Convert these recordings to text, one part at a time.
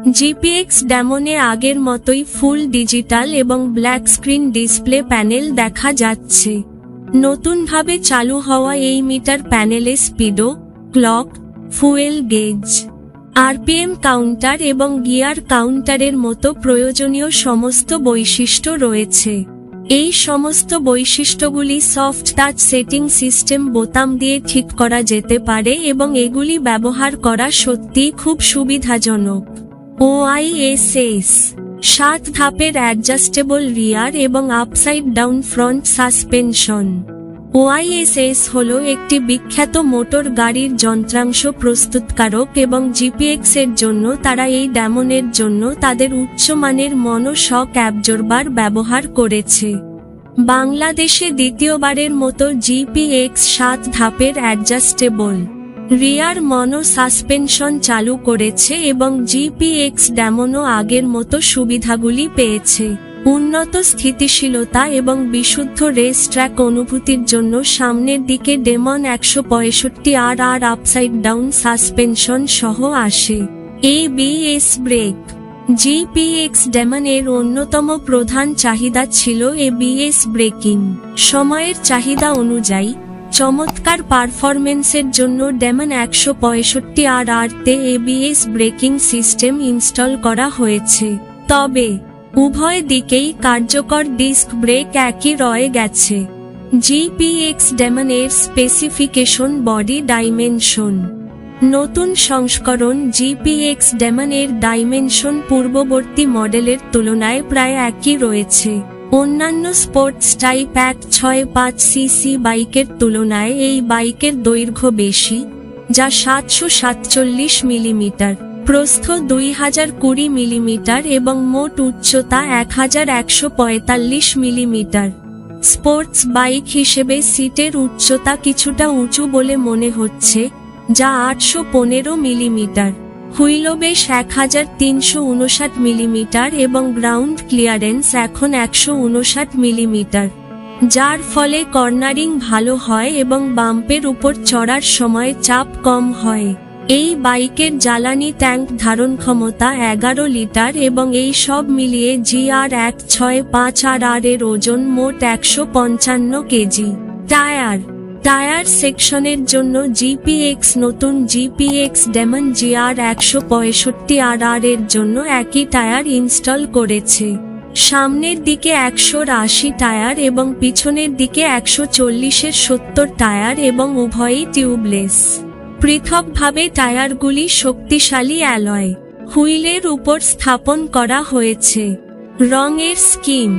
GPX ডেমনে আগের মতোই full digital এবং ব্ল্যাক স্ক্রিন ডিসপ্লে প্যানেল দেখা যাচ্ছে। নতুনভাবে চালু হওয়া এই মিটার প্যানেলে Speedo, clock, fuel gauge, RPM counter এবং গিয়ার কাউন্টারের মতো প্রয়োজনীয় সমস্ত বৈশিষ্ট্য রয়েছে। এই সমস্ত বৈশিষ্ট্যগুলি সফট টাচ সেটিং সিস্টেম বোতাম দিয়ে ঠিক করা যেতে পারে এবং এগুলি ব্যবহার করা সত্যিই খুব সুবিধাজনক। ওআইএসএস 7 ধাপের অ্যাডজাস্টেবল রিয়ার এবং আপসাইড ডাউন ফ্রন্ট সাসপেনশন। ওআইএসএস হল একটি বিখ্যাত মোটর গাড়ির যন্ত্রাংশ প্রস্তুতকারক এবং জিপিএক্স এর জন্য তারা এই ডেমনের জন্য তাদের উচ্চমানের মনো শক অ্যাবজর্বার ব্যবহার করেছে। বাংলাদেশে দ্বিতীয়বারের মতো জিপিএক্স 7 ধাপের অ্যাডজাস্টেবল রিয়ার মনো সাসপেনশন চালু করেছে এবং জিপিএক্স ডেমনও আগের মতো সুবিধাগুলি পেয়েছে। উন্নত স্থিতিশীলতা এবং বিশুদ্ধ রেস ট্র্যাক অনুভূতির জন্য সামনের দিকে ডেমন 165 আপসাইড ডাউন সাসপেনশন সহ আসে। ABS brake. জিপিএক্স ডেমন এর অন্যতম প্রধান চাহিদা ছিল এবিএস ব্রেকিং। সময়ের চাহিদা অনুযায়ী চমৎকার পারফরমেন্সের জন্য ডেমন 165 তে এবিএস ব্রেকিং সিস্টেম ইনস্টল করা হয়েছে। তবে উভয় দিকেই কার্যকর ডিস্ক ব্রেক একই রয়ে গেছে। জিপিএক্স ডেমন এর স্পেসিফিকেশন বডি ডাইমেনশন। নতুন সংস্করণ জিপিএক্স ডেমন এর ডাইমেনশন পূর্ববর্তী মডেলের তুলনায় প্রায় একই রয়েছে। অন্যান্য স্পোর্টস টাইপ 165 সিসি বাইকের তুলনায় এই বাইকের দৈর্ঘ্য বেশি, যা 747 মিলিমিটার, প্রস্থ 2020 মিলিমিটার এবং মোট উচ্চতা 1145 মিলিমিটার। স্পোর্টস বাইক হিসেবে সিটের উচ্চতা কিছুটা উঁচু বলে মনে হচ্ছে, যা 815 মিলিমিটার। হুইলবেস 1359 মিলিমিটার এবং গ্রাউন্ড ক্লিয়ারেন্স এখন 159 মিলিমিটার, যার ফলে কর্নারিং ভালো হয় এবং বাম্পের উপর চড়ার সময় চাপ কম হয়। এই বাইকের জ্বালানি ট্যাঙ্ক ধারণ ক্ষমতা 11 লিটার এবং এই সব মিলিয়ে জিআর 165 এর ওজন মোট 155 কেজি। টায়ার সেকশনের জন্য জিপিএক্স নতুন জিপিএক্স ডেমন জিআর 165 এর জন্য একই টায়ার ইনস্টল করেছে। সামনের দিকে 180 টায়ার এবং পিছনের দিকে 140/70 টায়ার এবং উভয়ই টিউবলেস। পৃথকভাবে টায়ারগুলি শক্তিশালী অ্যালয় হুইলের উপর স্থাপন করা হয়েছে। রঙের স্কিম।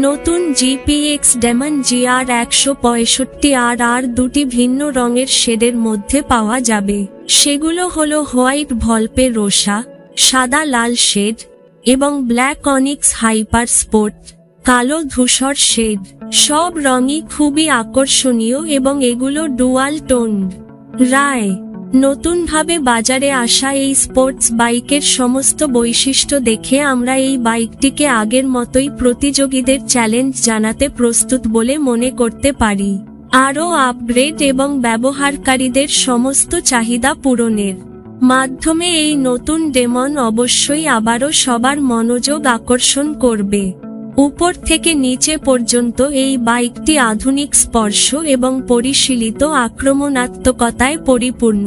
নতুন জিপিএক্স ডেমন জিআর 165 দুটি ভিন্ন রঙের শেডের মধ্যে পাওয়া যাবে। সেগুলো হলো হোয়াইট ভলপে রোসা, সাদা লাল শেড এবং ব্ল্যাক অনিক্স হাইপার স্পোর্ট, কালো ধূসর শেড। সব রঙই খুবই আকর্ষণীয় এবং এগুলো ডুয়াল টোন্ড। রায়। নতুনভাবে বাজারে আসা এই স্পোর্টস বাইকের সমস্ত বৈশিষ্ট্য দেখে আমরা এই বাইকটিকে আগের মতোই প্রতিযোগীদের চ্যালেঞ্জ জানাতে প্রস্তুত বলে মনে করতে পারি। আরও আপগ্রেড এবং ব্যবহারকারীদের সমস্ত চাহিদা পূরণের মাধ্যমে এই নতুন ডেমন অবশ্যই আবারও সবার মনোযোগ আকর্ষণ করবে। উপর থেকে নিচে পর্যন্ত এই বাইকটি আধুনিক স্পর্শ এবং পরিশীলিত আক্রমণাত্মকতায় পরিপূর্ণ।